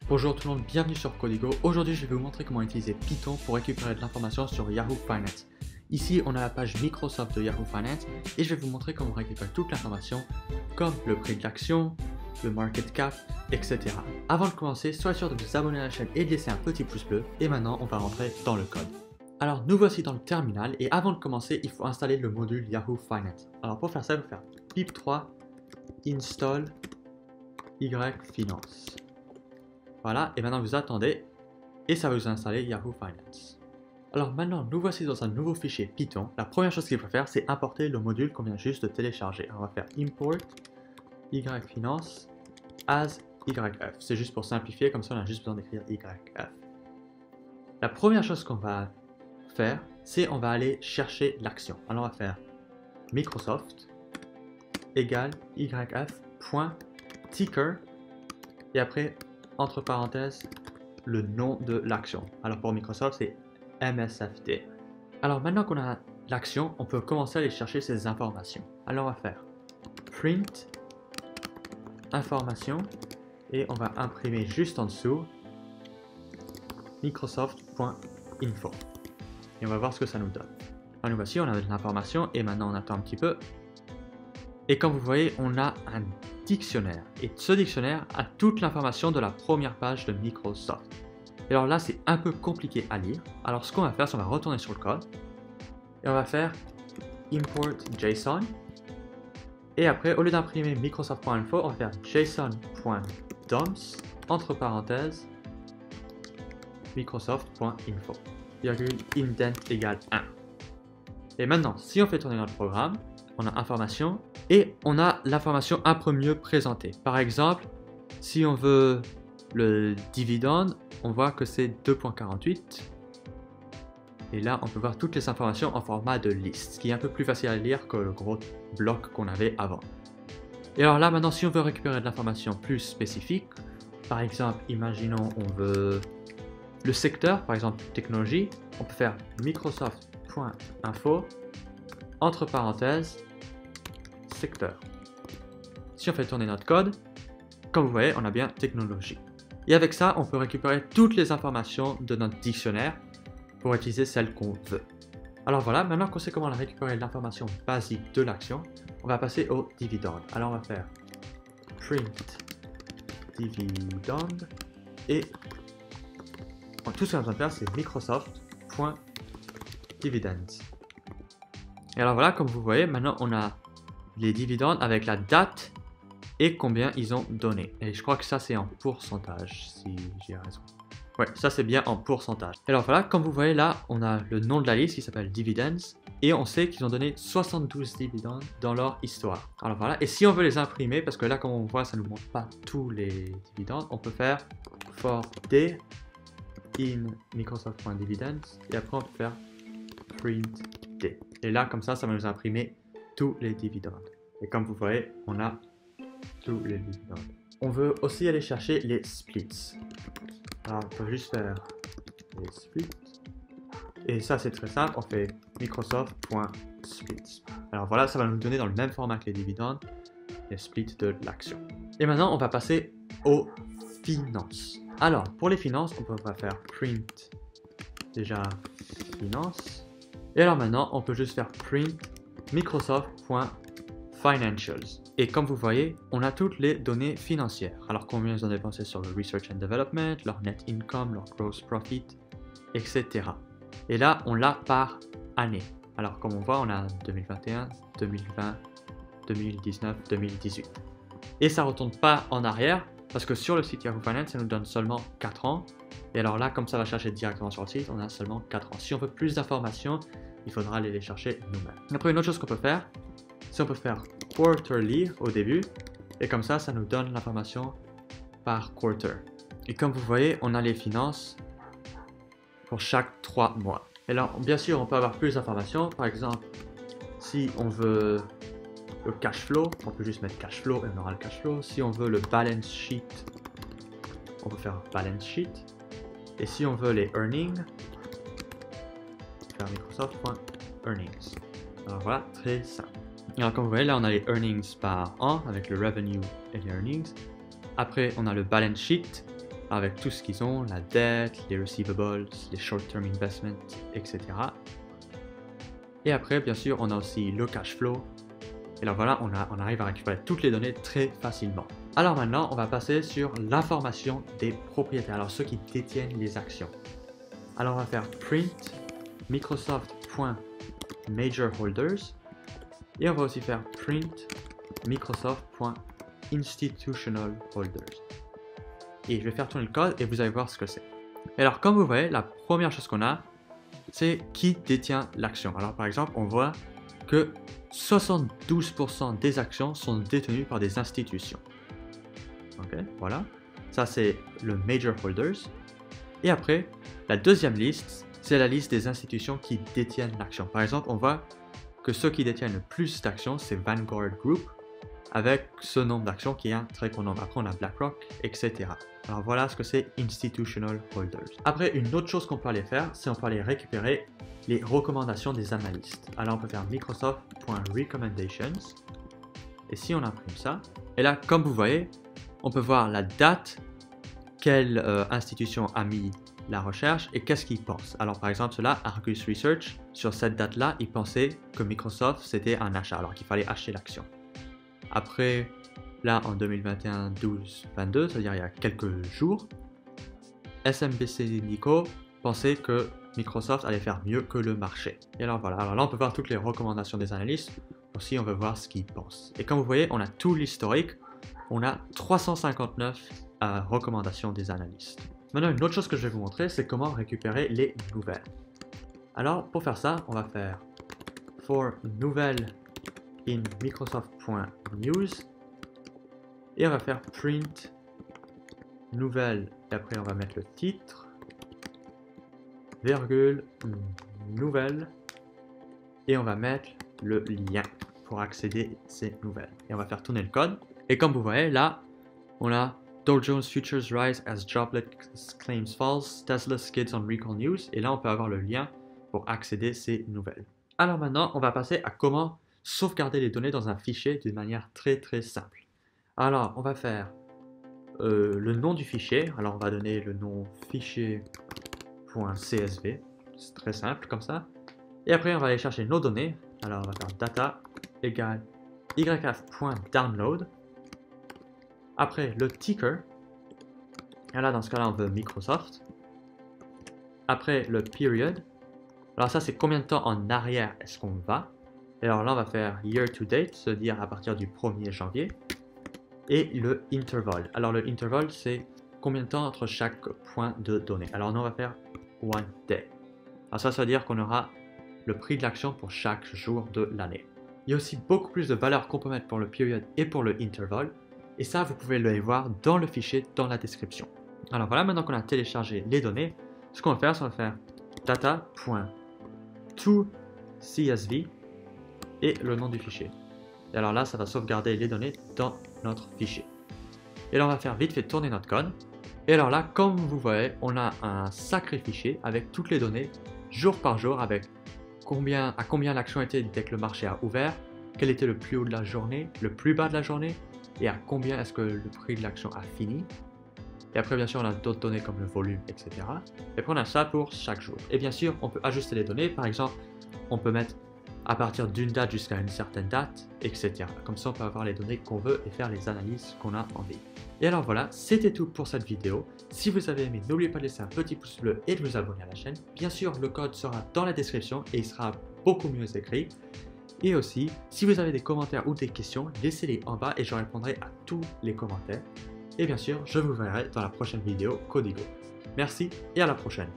Bonjour tout le monde, bienvenue sur Codigo. Aujourd'hui, je vais vous montrer comment utiliser Python pour récupérer de l'information sur Yahoo Finance. Ici, on a la page Microsoft de Yahoo Finance et je vais vous montrer comment récupérer toute l'information comme le prix de l'action, le market cap, etc. Avant de commencer, soyez sûr de vous abonner à la chaîne et de laisser un petit pouce bleu. Et maintenant, on va rentrer dans le code. Alors, nous voici dans le terminal et avant de commencer, il faut installer le module Yahoo Finance. Alors, pour faire ça, il faut faire pip3 install yfinance. Voilà, et maintenant vous attendez et ça va vous installer Yahoo Finance. Alors maintenant, nous voici dans un nouveau fichier Python. La première chose qu'il faut faire, c'est importer le module qu'on vient juste de télécharger. On va faire import yfinance as yf. C'est juste pour simplifier, comme ça on a juste besoin d'écrire yf. La première chose qu'on va faire, c'est on va aller chercher l'action. Alors on va faire Microsoft égale yf.ticker et après entre parenthèses le nom de l'action. Alors pour Microsoft c'est MSFD. Alors maintenant qu'on a l'action, on peut commencer à aller chercher ces informations. Alors on va faire print information et on va imprimer juste en dessous microsoft.info et on va voir ce que ça nous donne. Alors nous voici, on a de l'information et maintenant on attend un petit peu. Et comme vous voyez, on a un dictionnaire. Et ce dictionnaire a toute l'information de la première page de Microsoft. Et alors là, c'est un peu compliqué à lire. Alors ce qu'on va faire, c'est qu'on va retourner sur le code. Et on va faire import JSON. Et après, au lieu d'imprimer Microsoft.info, on va faire json.dumps, entre parenthèses, Microsoft.info, indent égale 1. Et maintenant, si on fait tourner notre programme, on a information et on a l'information un peu mieux présentée. Par exemple, si on veut le dividende, on voit que c'est 2.48. Et là, on peut voir toutes les informations en format de liste, ce qui est un peu plus facile à lire que le gros bloc qu'on avait avant. Et alors là, maintenant, si on veut récupérer de l'information plus spécifique, par exemple, imaginons on veut le secteur, par exemple technologie, on peut faire microsoft.info, entre parenthèses, secteur. Si on fait tourner notre code, comme vous voyez, on a bien technologie. Et avec ça, on peut récupérer toutes les informations de notre dictionnaire pour utiliser celles qu'on veut. Alors voilà, maintenant qu'on sait comment récupérer l'information basique de l'action, on va passer au dividende. Alors on va faire print dividende et tout ce qu'on a besoin de faire, c'est microsoft.dividends. Et alors voilà, comme vous voyez, maintenant on a les dividendes avec la date et combien ils ont donné. Et je crois que ça c'est en pourcentage, si j'ai raison. Ouais, ça c'est bien en pourcentage. Et alors voilà, comme vous voyez là, on a le nom de la liste qui s'appelle Dividends. Et on sait qu'ils ont donné 72 dividendes dans leur histoire. Alors voilà, et si on veut les imprimer, parce que là comme on voit, ça ne nous montre pas tous les dividendes, on peut faire for d in Microsoft.dividends et après on peut faire print d. Et là comme ça va nous imprimer tous les dividendes. Et comme vous voyez, on a tous les dividendes. On veut aussi aller chercher les splits. Alors, on peut juste faire les splits. Et ça, c'est très simple. On fait Microsoft.splits. Alors voilà, ça va nous donner dans le même format que les dividendes, les splits de l'action. Et maintenant, on va passer aux finances. Alors, pour les finances, on peut faire print déjà finance. Et alors maintenant, on peut juste faire print Microsoft.financials. Et comme vous voyez, on a toutes les données financières. Alors combien ils ont dépensé sur le Research and Development, leur net income, leur gross profit, etc. Et là, on l'a par année. Alors comme on voit, on a 2021, 2020, 2019, 2018. Et ça ne retourne pas en arrière, parce que sur le site Yahoo Finance, ça nous donne seulement 4 ans. Et alors là, comme ça va chercher directement sur le site, on a seulement 4 ans. Si on veut plus d'informations, il faudra aller les chercher nous-mêmes. Après, une autre chose qu'on peut faire, c'est on peut faire quarterly au début, et comme ça nous donne l'information par quarter. Et comme vous voyez, on a les finances pour chaque 3 mois. Et alors, bien sûr, on peut avoir plus d'informations. Par exemple, si on veut le cash flow, on peut juste mettre cash flow et on aura le cash flow. Si on veut le balance sheet, on peut faire balance sheet. Et si on veut les earnings, on peut faire Microsoft.earnings. Alors voilà, très simple. Alors comme vous voyez là, on a les earnings par an avec le revenue et les earnings. Après, on a le balance sheet avec tout ce qu'ils ont, la dette, les receivables, les short-term investments, etc. Et après, bien sûr, on a aussi le cash flow. Et là, voilà, on arrive à récupérer toutes les données très facilement. Alors maintenant, on va passer sur l'information des propriétaires, alors ceux qui détiennent les actions. Alors, on va faire print Microsoft.majorholders et on va aussi faire print Microsoft.institutionalholders. Et je vais faire tourner le code et vous allez voir ce que c'est. Et alors, comme vous voyez, la première chose qu'on a, c'est qui détient l'action. Alors, par exemple, on voit que 72% des actions sont détenues par des institutions. Ok, voilà. Ça, c'est le Major Holders. Et après, la deuxième liste, c'est la liste des institutions qui détiennent l'action. Par exemple, on voit que ceux qui détiennent le plus d'actions, c'est Vanguard Group, avec ce nombre d'actions qui est un très grand nombre. Après, on a BlackRock, etc. Alors voilà ce que c'est Institutional Holders. Après, une autre chose qu'on peut aller faire, c'est on peut aller récupérer les recommandations des analystes. Alors on peut faire Microsoft.recommendations. Et si on imprime ça, et là, comme vous voyez, on peut voir la date, quelle institution a mis la recherche et qu'est-ce qu'ils pensent. Alors par exemple, cela, Argus Research, sur cette date-là, ils pensaient que Microsoft, c'était un achat, alors qu'il fallait acheter l'action. Après, là, en 2021-12-22, c'est-à-dire il y a quelques jours, SMBC Nikko pensait que Microsoft allait faire mieux que le marché. Et alors voilà, alors là on peut voir toutes les recommandations des analystes, aussi on veut voir ce qu'ils pensent. Et comme vous voyez, on a tout l'historique, on a 359 recommandations des analystes. Maintenant, une autre chose que je vais vous montrer, c'est comment récupérer les nouvelles. Alors pour faire ça, on va faire for nouvelles in Microsoft.news et on va faire print nouvelle et après on va mettre le titre, virgule, nouvelle et on va mettre le lien pour accéder à ces nouvelles. Et on va faire tourner le code. Et comme vous voyez là, on a Dow Jones Futures Rise as Jobless Claims Falls, Tesla Skids on Recall News et là on peut avoir le lien pour accéder à ces nouvelles. Alors maintenant, on va passer à comment sauvegarder les données dans un fichier d'une manière très simple. Alors, on va faire le nom du fichier. Alors, on va donner le nom fichier.csv. C'est très simple comme ça. Et après, on va aller chercher nos données. Alors, on va faire data égale yf.download. Après, le ticker. Et là, dans ce cas-là, on veut Microsoft. Après, le period. Alors ça, c'est combien de temps en arrière est-ce qu'on va. Et alors là, on va faire year to date, se dire à partir du 1er janvier. Et le interval. Alors le interval, c'est combien de temps entre chaque point de données. Alors nous, on va faire one day. Alors ça veut dire qu'on aura le prix de l'action pour chaque jour de l'année. Il y a aussi beaucoup plus de valeurs qu'on peut mettre pour le period et pour le interval. Et ça, vous pouvez le voir dans le fichier, dans la description. Alors voilà, maintenant qu'on a téléchargé les données, ce qu'on va faire, c'est qu'on va faire data.toCSV et le nom du fichier. Et alors là, ça va sauvegarder les données dans notre fichier. Et là, on va faire vite fait tourner notre code. Et alors là, comme vous voyez, on a un sacré fichier avec toutes les données, jour par jour, avec à combien l'action était dès que le marché a ouvert, quel était le plus haut de la journée, le plus bas de la journée, et à combien est-ce que le prix de l'action a fini. Et après, bien sûr, on a d'autres données comme le volume, etc. Et après, on a ça pour chaque jour. Et bien sûr, on peut ajuster les données. Par exemple, on peut mettre à partir d'une date jusqu'à une certaine date, etc. Comme ça, on peut avoir les données qu'on veut et faire les analyses qu'on a envie. Et alors voilà, c'était tout pour cette vidéo. Si vous avez aimé, n'oubliez pas de laisser un petit pouce bleu et de vous abonner à la chaîne. Bien sûr, le code sera dans la description et il sera beaucoup mieux écrit. Et aussi, si vous avez des commentaires ou des questions, laissez-les en bas et je répondrai à tous les commentaires. Et bien sûr, je vous verrai dans la prochaine vidéo Codigo. Merci et à la prochaine.